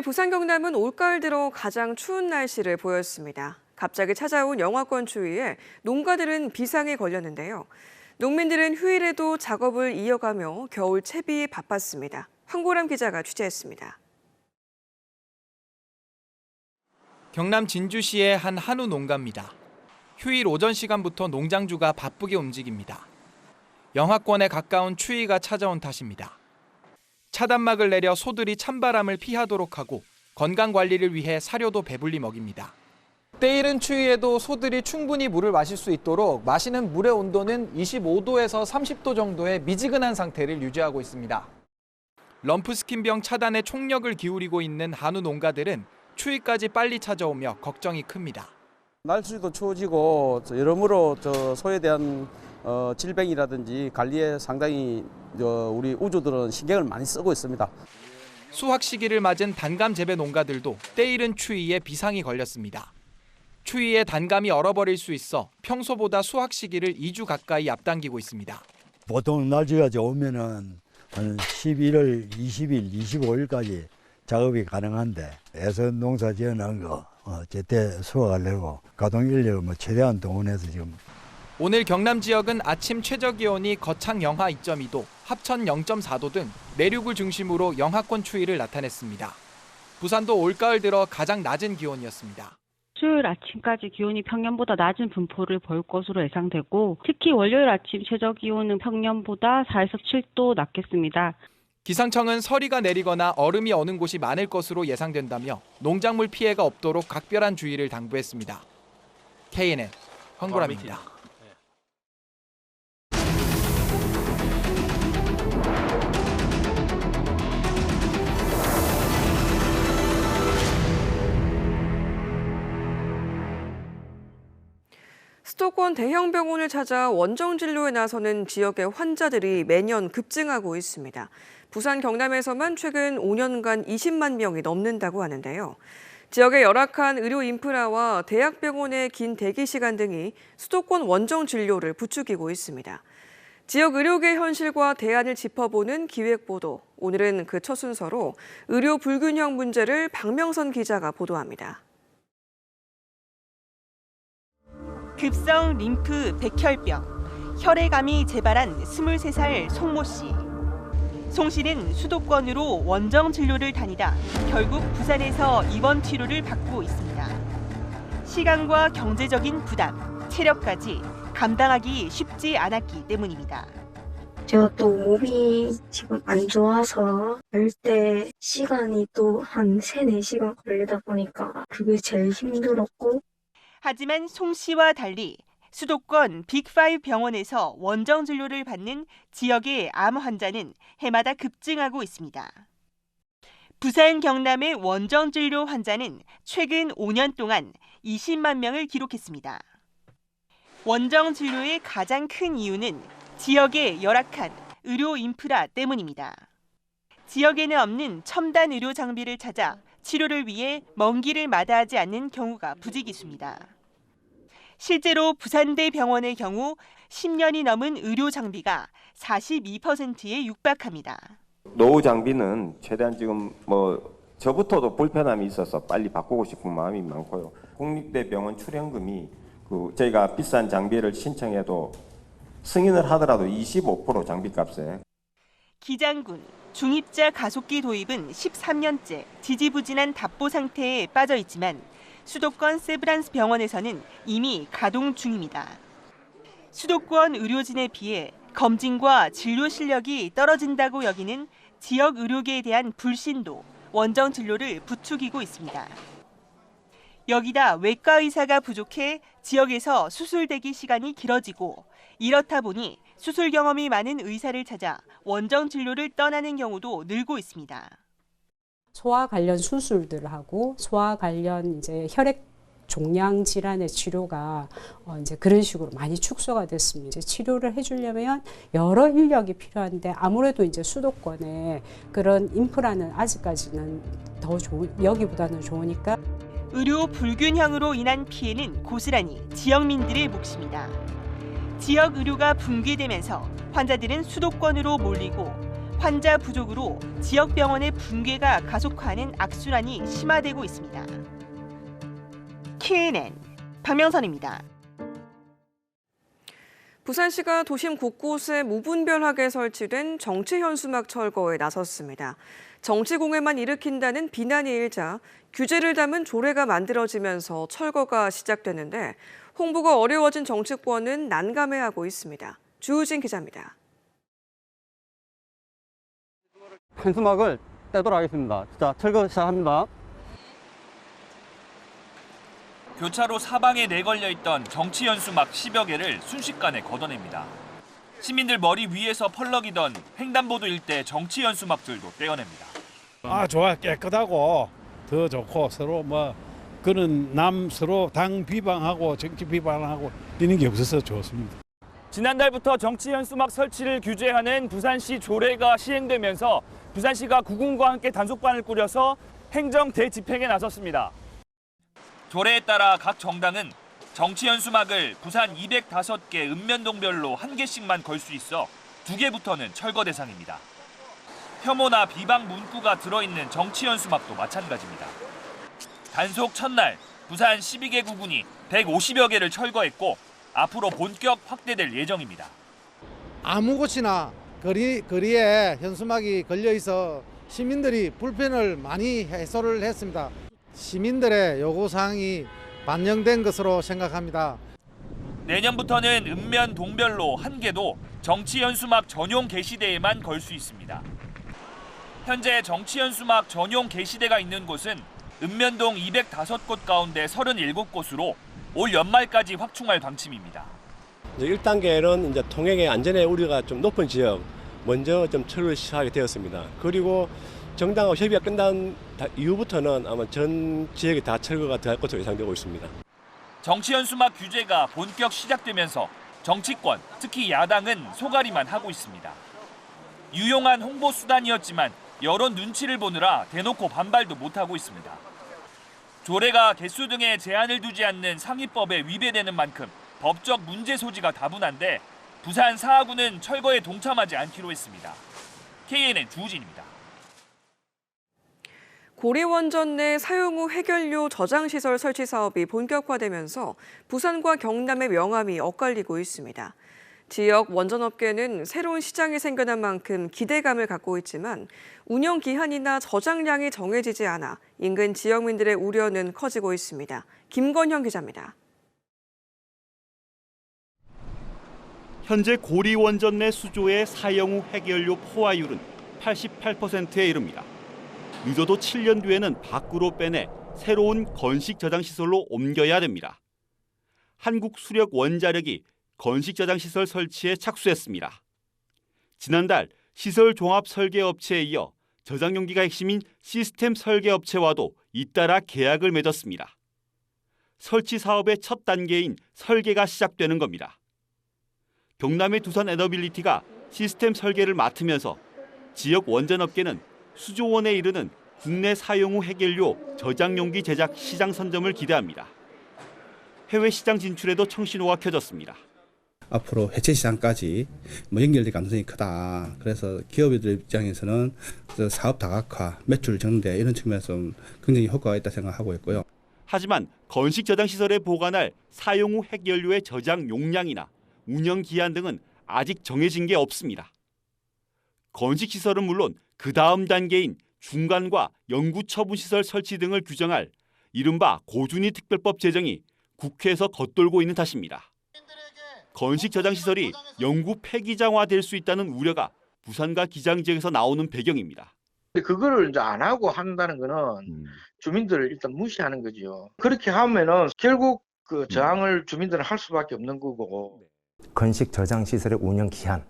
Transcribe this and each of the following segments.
부산 경남은 올가을 들어 가장 추운 날씨를 보였습니다. 갑자기 찾아온 영하권 추위에 농가들은 비상에 걸렸는데요. 농민들은 휴일에도 작업을 이어가며 겨울 채비에 바빴습니다. 황보람 기자가 취재했습니다. 경남 진주시의 한 한우 농가입니다. 휴일 오전 시간부터 농장주가 바쁘게 움직입니다. 영하권에 가까운 추위가 찾아온 탓입니다. 차단막을 내려 소들이 찬바람을 피하도록 하고 건강 관리를 위해 사료도 배불리 먹입니다. 때이른 추위에도 소들이 충분히 물을 마실 수 있도록 마시는 물의 온도는 25도에서 30도 정도의 미지근한 상태를 유지하고 있습니다. 럼프스킨병 차단에 총력을 기울이고 있는 한우 농가들은 추위까지 빨리 찾아오며 걱정이 큽니다. 날씨도 추워지고 여러모로 소에 대한 질병이라든지 관리에 상당히 우리 우주들은 신경을 많이 쓰고 있습니다. 수확 시기를 맞은 단감 재배 농가들도 때이른 추위에 비상이 걸렸습니다. 추위에 단감이 얼어버릴 수 있어 평소보다 수확 시기를 2주 가까이 앞당기고 있습니다. 보통 날씨가 좋으면은 한 11월 20일, 25일까지 작업이 가능한데 애서 농사 지어놓은 거 제때 수확하려고 가동 인력을 최대한 동원해서 지금. 오늘 경남 지역은 아침 최저 기온이 거창 영하 2.2도, 합천 0.4도 등 내륙을 중심으로 영하권 추위를 나타냈습니다. 부산도 올가을 들어 가장 낮은 기온이었습니다. 수요일 아침까지 기온이 평년보다 낮은 분포를 볼 것으로 예상되고 특히 월요일 아침 최저 기온은 평년보다 4에서 7도 낮겠습니다. 기상청은 서리가 내리거나 얼음이 어는 곳이 많을 것으로 예상된다며 농작물 피해가 없도록 각별한 주의를 당부했습니다. KNN 황보람입니다. 수도권 대형 병원을 찾아 원정 진료에 나서는 지역의 환자들이 매년 급증하고 있습니다. 부산 경남에서만 최근 5년간 20만 명이 넘는다고 하는데요. 지역의 열악한 의료 인프라와 대학병원의 긴 대기 시간 등이 수도권 원정 진료를 부추기고 있습니다. 지역 의료계 현실과 대안을 짚어보는 기획보도. 오늘은 그 첫 순서로 의료 불균형 문제를 박명선 기자가 보도합니다. 급성 림프 백혈병, 혈액암이 재발한 23살 송모 씨. 송 씨는 수도권으로 원정 진료를 다니다 결국 부산에서 입원 치료를 받고 있습니다. 시간과 경제적인 부담, 체력까지 감당하기 쉽지 않았기 때문입니다. 제가 또 몸이 지금 안 좋아서 갈 때 시간이 또 한 3-4시간 걸리다 보니까 그게 제일 힘들었고. 하지만 송 씨와 달리 수도권 빅5 병원에서 원정 진료를 받는 지역의 암 환자는 해마다 급증하고 있습니다. 부산 경남의 원정 진료 환자는 최근 5년 동안 20만 명을 기록했습니다. 원정 진료의 가장 큰 이유는 지역의 열악한 의료 인프라 때문입니다. 지역에는 없는 첨단 의료 장비를 찾아 치료를 위해 먼 길을 마다하지 않는 경우가 부지기수입니다. 실제로 부산대 병원의 경우 10년이 넘은 의료 장비가 42%에 육박합니다. 노후 장비는 최대한 지금 저부터도 불편함이 있어서 빨리 바꾸고 싶은 마음이 많고요. 국립대병원 출연금이 저희가 비싼 장비를 신청해도 승인을 하더라도 25% 장비값에. 기장군, 중입자 가속기 도입은 13년째 지지부진한 답보 상태에 빠져 있지만 수도권 세브란스 병원에서는 이미 가동 중입니다. 수도권 의료진에 비해 검진과 진료 실력이 떨어진다고 여기는 지역 의료계에 대한 불신도 원정 진료를 부추기고 있습니다. 여기다 외과 의사가 부족해 지역에서 수술 대기 시간이 길어지고 이렇다 보니 수술 경험이 많은 의사를 찾아 원정 진료를 떠나는 경우도 늘고 있습니다. 소화 관련 수술들하고 소화 관련 이제 혈액 종양 질환의 치료가 이제 그런 식으로 많이 축소가 됐습니다. 치료를 해주려면 여러 인력이 필요한데 아무래도 이제 수도권에 그런 인프라는 아직까지는 더 여기보다는 좋으니까. 의료 불균형으로 인한 피해는 고스란히 지역민들의 몫입니다. 지역 의료가 붕괴되면서 환자들은 수도권으로 몰리고 환자 부족으로 지역 병원의 붕괴가 가속화하는 악순환이 심화되고 있습니다. KNN 박명선입니다. 부산시가 도심 곳곳에 무분별하게 설치된 정치 현수막 철거에 나섰습니다. 정치 공해만 일으킨다는 비난이 일자 규제를 담은 조례가 만들어지면서 철거가 시작되는데 홍보가 어려워진 정치권은 난감해하고 있습니다. 주우진 기자입니다. 현수막을 떼도록 하겠습니다. 자, 철거 시작합니다. 교차로 사방에 내걸려 있던 정치 현수막 10여 개를 순식간에 걷어냅니다. 시민들 머리 위에서 펄럭이던 횡단보도 일대 정치 현수막들도 떼어냅니다. 좋아. 깨끗하고 더 좋고 서로 그런 남 서로 당 비방하고 정치 비방하고 이런 게 없어서 좋습니다. 지난달부터 정치 현수막 설치를 규제하는 부산시 조례가 시행되면서 부산시가 구군과 함께 단속반을 꾸려서 행정 대집행에 나섰습니다. 조례에 따라 각 정당은 정치 현수막을 부산 205개 읍면동별로 1개씩만 걸 수 있어 2개부터는 철거 대상입니다. 혐오나 비방 문구가 들어있는 정치 현수막도 마찬가지입니다. 단속 첫날 부산 12개 구군이 150여 개를 철거했고 앞으로 본격 확대될 예정입니다. 아무 곳이나 거리에 현수막이 걸려있어 시민들이 불편을 많이 해소를 했습니다. 시민들의 요구사항이 반영된 것으로 생각합니다. 내년부터는 읍면 동별로 1개도 정치 현수막 전용 게시대에만 걸 수 있습니다. 현재 정치 현수막 전용 게시대가 있는 곳은 읍면동 205곳 가운데 37곳으로 올 연말까지 확충할 방침입니다. 1단계는 이제 통행의 안전의 우려가 좀 높은 지역 먼저 좀 철거를 시작하게 되었습니다. 그리고 정당하고 협의가 끝난 이후부터는 아마 전 지역이 다 철거가 될 것으로 예상되고 있습니다. 정치 현수막 규제가 본격 시작되면서 정치권, 특히 야당은 소가리만 하고 있습니다. 유용한 홍보 수단이었지만 여론 눈치를 보느라 대놓고 반발도 못하고 있습니다. 조례가 개수 등에 제한을 두지 않는 상위법에 위배되는 만큼 법적 문제 소지가 다분한데 부산 사하구는 철거에 동참하지 않기로 했습니다. KNN 주우진입니다. 고리원전 내 사용 후 해결료 저장시설 설치 사업이 본격화되면서 부산과 경남의 명암이 엇갈리고 있습니다. 지역 원전업계는 새로운 시장이 생겨난 만큼 기대감을 갖고 있지만 운영 기한이나 저장량이 정해지지 않아 인근 지역민들의 우려는 커지고 있습니다. 김건형 기자입니다. 현재 고리원전 내 수조의 사용 후 해결료 포화율은 88%에 이릅니다. 늦어도 7년 뒤에는 밖으로 빼내 새로운 건식 저장시설로 옮겨야 됩니다. 한국수력원자력이 건식 저장시설 설치에 착수했습니다. 지난달 시설 종합 설계업체에 이어 저장용기가 핵심인 시스템 설계업체와도 잇따라 계약을 맺었습니다. 설치 사업의 첫 단계인 설계가 시작되는 겁니다. 경남의 두산 에너빌리티가 시스템 설계를 맡으면서 지역 원전업계는 수조원에 이르는 국내 사용 후 해결료 저장용기 제작 시장 선점을 기대합니다. 해외 시장 진출에도 청신호가 켜졌습니다. 앞으로 해체 시장까지 연결될 가능성이 크다. 그래서 기업들 입장에서는 사업 다각화, 매출 증대 이런 측면에서 굉장히 효과가 있다 생각하고 있고요. 하지만 건식 저장 시설에 보관할 사용 후 핵연료의 저장 용량이나 운영 기한 등은 아직 정해진 게 없습니다. 건식 시설은 물론 그 다음 단계인 중간과 영구 처분 시설 설치 등을 규정할 이른바 고준위 특별법 제정이 국회에서 겉돌고 있는 탓입니다. 건식 저장 시설이 영구 폐기장화될 수 있다는 우려가 부산과 기장 지역에서 나오는 배경입니다. 그거를 이제 안 하고 한다는 거는 주민들을 일단 무시하는 거죠. 그렇게 하면은 결국 그 저항을 주민들은 할 수밖에 없는 거고. 건식 저장 시설의 운영 기한,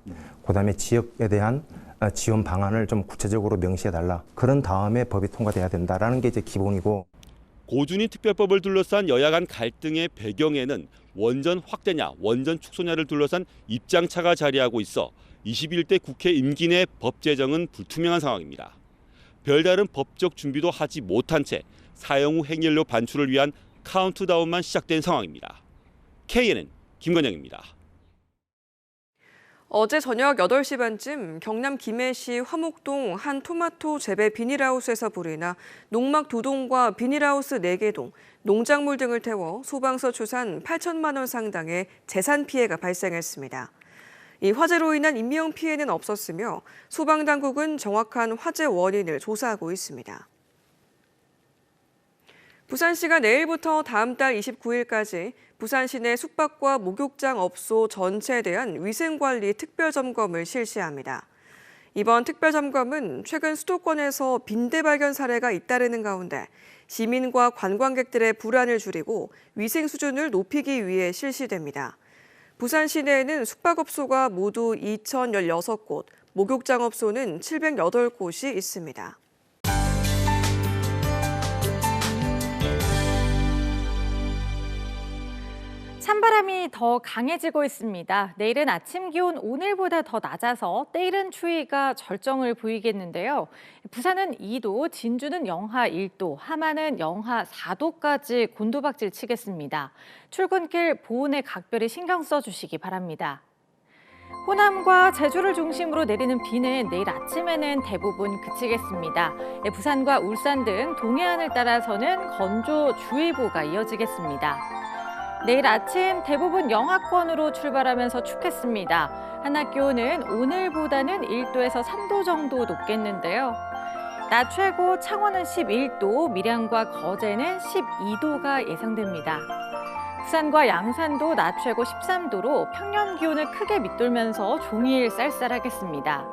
그다음에 지역에 대한 지원 방안을 좀 구체적으로 명시해달라. 그런 다음에 법이 통과돼야 된다라는 게 이제 기본이고. 고준위 특별법을 둘러싼 여야 간 갈등의 배경에는 원전 확대냐, 원전 축소냐를 둘러싼 입장차가 자리하고 있어 21대 국회 임기 내 법 제정은 불투명한 상황입니다. 별다른 법적 준비도 하지 못한 채 사용 후 핵연료 반출을 위한 카운트다운만 시작된 상황입니다. KNN 김건영입니다. 어제 저녁 8시 반쯤 경남 김해시 화목동 한 토마토 재배 비닐하우스에서 불이 나 농막 2동과 비닐하우스 4개 동, 농작물 등을 태워 소방서 추산 8천만 원 상당의 재산 피해가 발생했습니다. 이 화재로 인한 인명피해는 없었으며 소방당국은 정확한 화재 원인을 조사하고 있습니다. 부산시가 내일부터 다음 달 29일까지 부산 시내 숙박과 목욕장 업소 전체에 대한 위생관리 특별점검을 실시합니다. 이번 특별점검은 최근 수도권에서 빈대 발견 사례가 잇따르는 가운데 시민과 관광객들의 불안을 줄이고 위생 수준을 높이기 위해 실시됩니다. 부산 시내에는 숙박업소가 모두 2,016곳, 목욕장업소는 708곳이 있습니다. 찬바람이 더 강해지고 있습니다. 내일은 아침 기온 오늘보다 더 낮아서 때이른 추위가 절정을 보이겠는데요. 부산은 2도, 진주는 영하 1도, 함안은 영하 4도까지 곤두박질 치겠습니다. 출근길 보온에 각별히 신경 써주시기 바랍니다. 호남과 제주를 중심으로 내리는 비는 내일 아침에는 대부분 그치겠습니다. 부산과 울산 등 동해안을 따라서는 건조주의보가 이어지겠습니다. 내일 아침 대부분 영하권으로 출발하면서 춥겠습니다. 한낮 기온은 오늘보다는 1도에서 3도 정도 높겠는데요. 낮 최고 창원은 11도, 밀양과 거제는 12도가 예상됩니다. 부산과 양산도 낮 최고 13도로 평년 기온을 크게 밑돌면서 종일 쌀쌀하겠습니다.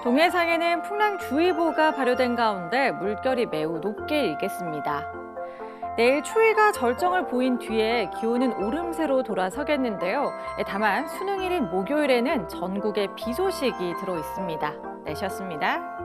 동해상에는 풍랑주의보가 발효된 가운데 물결이 매우 높게 일겠습니다. 내일 추위가 절정을 보인 뒤에 기온은 오름세로 돌아서겠는데요. 다만 수능일인 목요일에는 전국에 비 소식이 들어 있습니다. 내셨습니다.